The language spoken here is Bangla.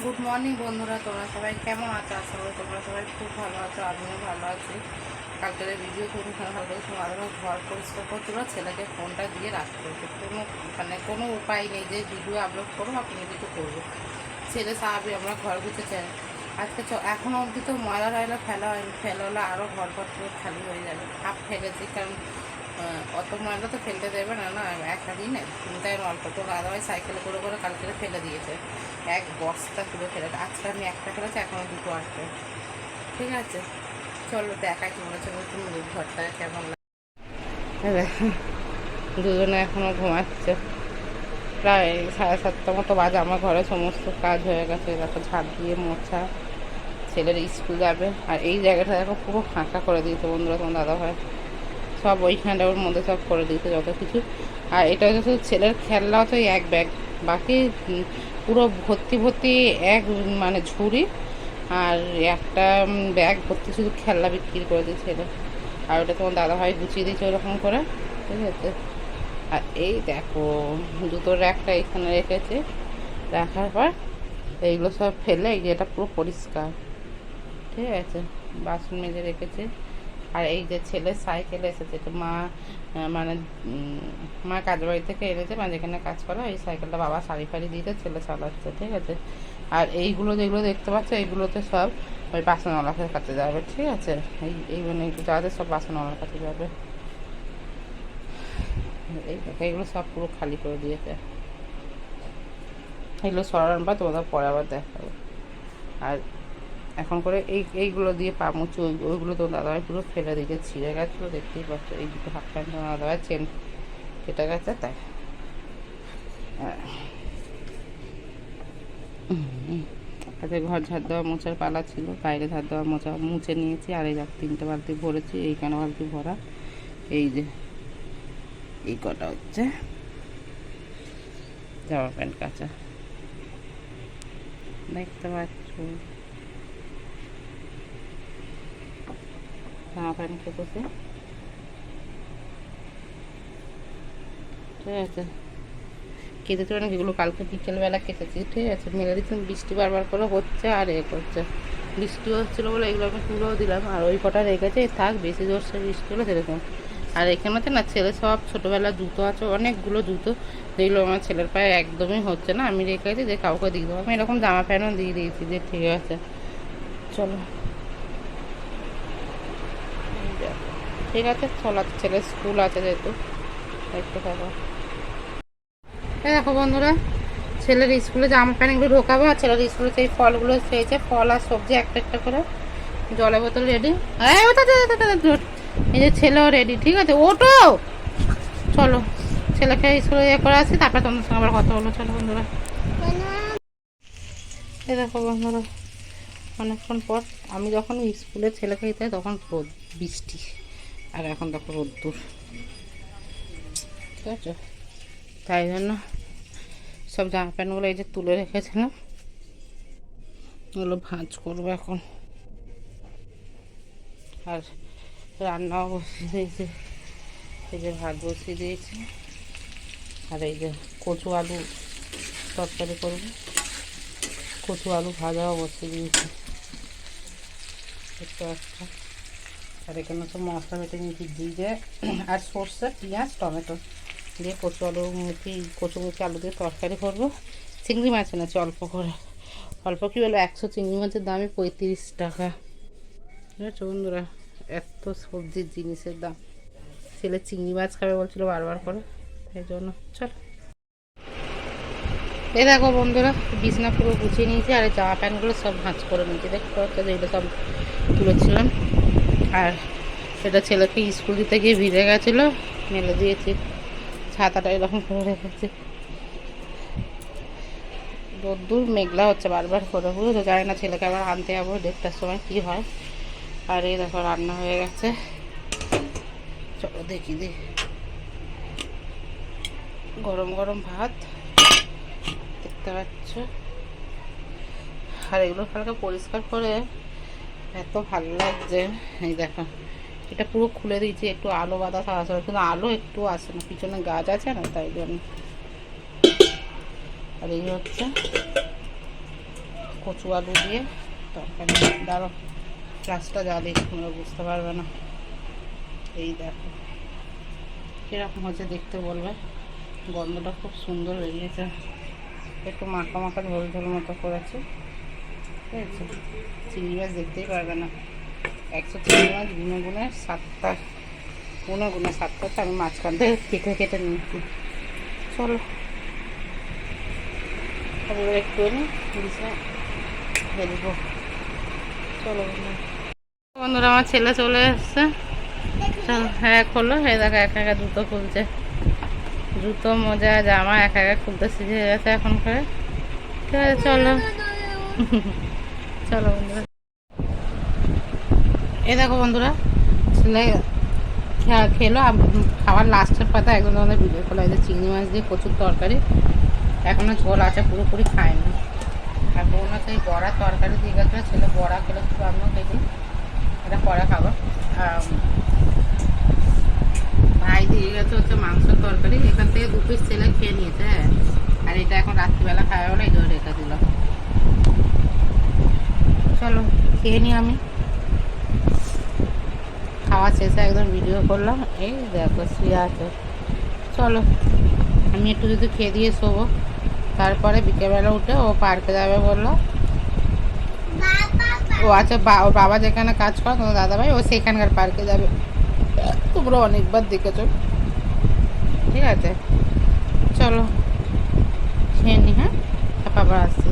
গুড মর্নিং বন্ধুরা, তোমরা সবাই কেমন আছো? আশা করি তোমরা সবাই খুব ভালো আছো, আমিও ভালো আছি। কালকের ভিডিও খুবই ভালো করেছি। আরও ঘর পরিষ্কার করছিল, ছেলেকে ফোনটা দিয়ে রাখতে হচ্ছে। কোনো উপায় নেই যে ভিডিও আপলোড করবো বা কোনো কিছু করবো। ছেলে স্বাভাবিক আমরা ঘর গুছেছে আজকে এখনও অবধি তো ময়লা টয়লা ফেলা হয়নি। ফেলা আরও ঘরপত্র খালি হয়ে যাবে। হাফ ফেলেছি, কারণ অত ময়লা তো ফেলতে দেবে না না একটা দিনে। তাই অল্প তো দাদাভাই সাইকেলে করে করে কালকে ফেলে দিয়েছে, এক বস্তা তুলে ফেলে। আজকে আমি একটা ফেলেছি, এখনও দুটো আসবে। ঠিক আছে, চলো দেখাই তোমরা চলো তুমি ঘরটা কেমন লাগে। দুজনে এখনও ঘুমাচ্ছে। প্রায় 7:30 মতো বাজে। আমার ঘরে সমস্ত কাজ হয়ে গেছে। দেখো ঝাড় দিয়ে মোছা, ছেলের স্কুল যাবে। আর এই জায়গাটা দেখো পুরো ফাঁকা করে দিয়েছে বন্ধুরা, তোমার দাদাভাই সব ওইখানটার মধ্যে সব করে দিয়েছে যত কিছু। আর এটা হচ্ছে শুধু ছেলের খেলনা, তো এক ব্যাগ, বাকি পুরো ভর্তি ভর্তি এক মানে ঝুড়ি আর একটা ব্যাগ ভর্তি শুধু খেলনা বিক্রি করে দিয়েছে ছেলে। আর ওটা তোমার দাদাভাই গুছিয়ে দিয়েছে ওরকম করে, ঠিক আছে। আর এই দেখো জুতোর একটা এখানে রেখেছে, রাখার পর এইগুলো সব ফেলে এই যে এটা পুরো পরিষ্কার, ঠিক আছে। বাসন মেজে রেখেছে। আর এই যে ছেলে সাইকেল এসেছে, তো মা মানে মা কাজ বাড়ি থেকে এনেছে, মা যেখানে কাজ করে এই সাইকেলটা বাবা শাড়ি ফাড়ি দিতে ছেলে চালাচ্ছে, ঠিক আছে। আর এইগুলো যেগুলো দেখতে পাচ্ছ এইগুলোতে সব ওই বাসনওয়ালার কাছে যাবে, ঠিক আছে। এই মানে যাদের সব বাসনওয়ালার কাছে যাবে। এইগুলো সব পুরো খালি করে দিয়েছে। এগুলো সরানোর পর তোমাদের পরে আবার দেখাবো। আর এখন করে এইগুলো দিয়ে পা মুচু, ওইগুলো তো দাদাভাই পুরো ফেলে দিকে ছিঁড়ে গেছিলো, দেখতেই পাচ্ছ। এই দুটো হাফ প্যান্ট দাদাভাই চেন কেটে গেছে, তাই। আজকে ঘর ঝাড় দেওয়া মোছার পালা ছিল, বাইরে ঝাড় দেওয়া মোছা মুছে নিয়েছি। আর এই 3টে বালতি ভরেছি, এইখানে বালতি ভরা। এই যে এই কটা হচ্ছে জামা প্যান্ট কাচা, দেখতে পাচ্ছ। জামা প্যান্ট কেটেছে, ঠিক আছে। কেটেছে মানে এগুলো কালকে বিকেলবেলা কেটেছি, ঠিক আছে। মেলে দিচ্ছি, বৃষ্টি বারবার করে হচ্ছে আর করছে। বৃষ্টি হচ্ছিলো বলে এগুলো আমি তুলেও দিলাম। আর ওই কটা রেখেছে, থাক, বেশি জোরসে বৃষ্টি হলো সেরকম। আর এখানেতে না ছেলে সব ছোটোবেলার জুতো আছে, অনেকগুলো জুতো, যেগুলো আমার ছেলের পায়ে একদমই হচ্ছে না। আমি রেখেছি যে কাউকে দিয়ে দেবো। আমি এরকম জামা প্যান্টও দিয়ে দিয়েছি যে ঠিক আছে চলো, ঠিক আছে চলো। ছেলের স্কুল আছে যেহেতু, দেখতে থাকো। দেখো বন্ধুরা, ছেলের স্কুলে জামা প্যান্টগুলো ঢোকাবো। আর ছেলের স্কুলে সেই ফলগুলো চেয়েছে, ফল আর সবজি একটা একটা করে। জলের বোতল রেডি, এই যে ছেলেও রেডি, ঠিক আছে। ওটো চলো, ছেলেকে স্কুলে করে আসি, তারপরে তোমাদের সঙ্গে আবার কথা বলো। চলো বন্ধুরা, এই দেখো বন্ধুরা, অনেকক্ষণ পর আমি যখন স্কুলে ছেলেকে দিতে তখন রোদ বৃষ্টি, আর এখন দেখো রোদ্দুর, ঠিক আছে। তাই জন্য সব জামা প্যান্টগুলো এই যে তুলে রেখেছিলাম, ওগুলো ভাঁজ করবো এখন। আর রান্নাও বসিয়ে দিয়েছি, এই যে ভাত বসিয়ে দিয়েছি। আর এই যে কচু আলু তরকারি করবো, কচু আলু ভাজাও বসিয়ে দিয়েছি, একটু একটা। আর এখানে তো মশলা বেটে নিয়েছি জিরে আর সর্ষে, পেঁয়াজ, টমেটো দিয়ে কচু আলু কচুমুচি আলু দিয়ে তরকারি করবো। চিংড়ি মাছ এনেছি অল্প করে, অল্প কি বলবো, 100 চিংড়ি মাছের দামই 35 টাকা, ঠিক আছে বন্ধুরা। এত সবজির জিনিসের দাম। ছেলে চিংড়ি মাছ খাবে বলছিল বারবার করে, তাই জন্য চল। এই দেখো বন্ধুরা, বিছনা পুরো গুছিয়ে নিয়েছি। আর জামা প্যান্টগুলো সব ভাঁজ করে নিয়েছি, দেখতে পাচ্ছ, যেগুলো সব তুলেছিলাম। আর সেটা ছেলেকে স্কুল দিতে গিয়ে ভিজে গেছিলো, মেলে দিয়েছি। ছাতাটা এরকম করে রেখেছি। রোদ্দুর মেঘলা হচ্ছে বারবার করে, বুঝলো। জানি না ছেলেকে আবার আনতে যাবো 1:30টার সময় কী হয়। আর এই দেখো রান্না হয়ে গেছে, চলো দেখি দি। গরম গরম ভাত, দেখতে পাচ্ছ। আর এগুলো হালকা পরিষ্কার করে এত ভালো লাগছে। এই দেখো, এটা পুরো খুলে দিয়েছি, একটু আলো বাতাস আসে, কিন্তু আলো একটু আসে না, পিছনে গাছ আছে না, তাই জন্য। আর এই হচ্ছে কচু আলু দিয়ে তরকারি। দাঁড়ো গ্লাসটা জ্বালিয়ে, তোমরা বুঝতে পারবে না। এই দেখো কীরকম হচ্ছে দেখতে বলবে, গন্ধটা খুব সুন্দর বেরিয়েছে। একটু মাখা মাখা ঝোল ঝোল মতো করেছে, ঠিক আছে। চিংড়ি মাছ দেখতেই পারবে না, 100 চিংড়ি মাছ গুনে গুনে 7টা, গুনে গুনে 7টা, আমি মাঝখান থেকে কেটে কেটে নিয়েছি। চলো একটু ফেলবো। চলো বন্ধুরা, আমার ছেলে চলে এসছে। চলো হ্যাঁ খোলো। হ্যাঁ দেখো একা একা জুতো খুলছে, জুতো মোজা জামা একা একা খুলতে শিখে গেছে এখন করে। ঠিক আছে চলো চলো বন্ধুরা। এ দেখো বন্ধুরা, ছেলে খেলো। খাওয়ার লাস্টের পাতা একদম তোমাদের ভিডিও খোলা হয়েছে। চিংড়ি মাছ দিয়ে প্রচুর তরকারি, এখনো ঝোল আছে, পুরোপুরি খায়নি। আর বোন হচ্ছে এই বড়া তরকারি দিয়ে গেছিলো, ছেলে বড়া খেলে শুধু আমিও খেয়েছি, এটা পরে খাবো। ভাই দিয়ে গেছে হচ্ছে মাংসের তরকারি, এখান থেকে 2 পিস ছেলে খেয়ে নিয়েছে। হ্যাঁ, আর এটা এখন রাত্রিবেলা খাওয়া হলো, এই ধরে রেখে দিল। চলো খেয়ে নিই আমি। খাওয়া শেষে একদম ভিডিও করলাম। এই দেখো শুয়ে আছে। চলো আমি একটু যদি খেয়ে দিয়ে শোবো, তারপরে বিকেলবেলা উঠে ও পার্কে যাবে বললো। ও আচ্ছা, ওর বাবা যেখানে কাজ করে তোমার দাদাভাই, ও সেখানকার পার্কে যাবে। তোমরা অনেকবার দেখেছো, ঠিক আছে। চলো খেয়ে নি, হ্যাঁ, আবার আসছি।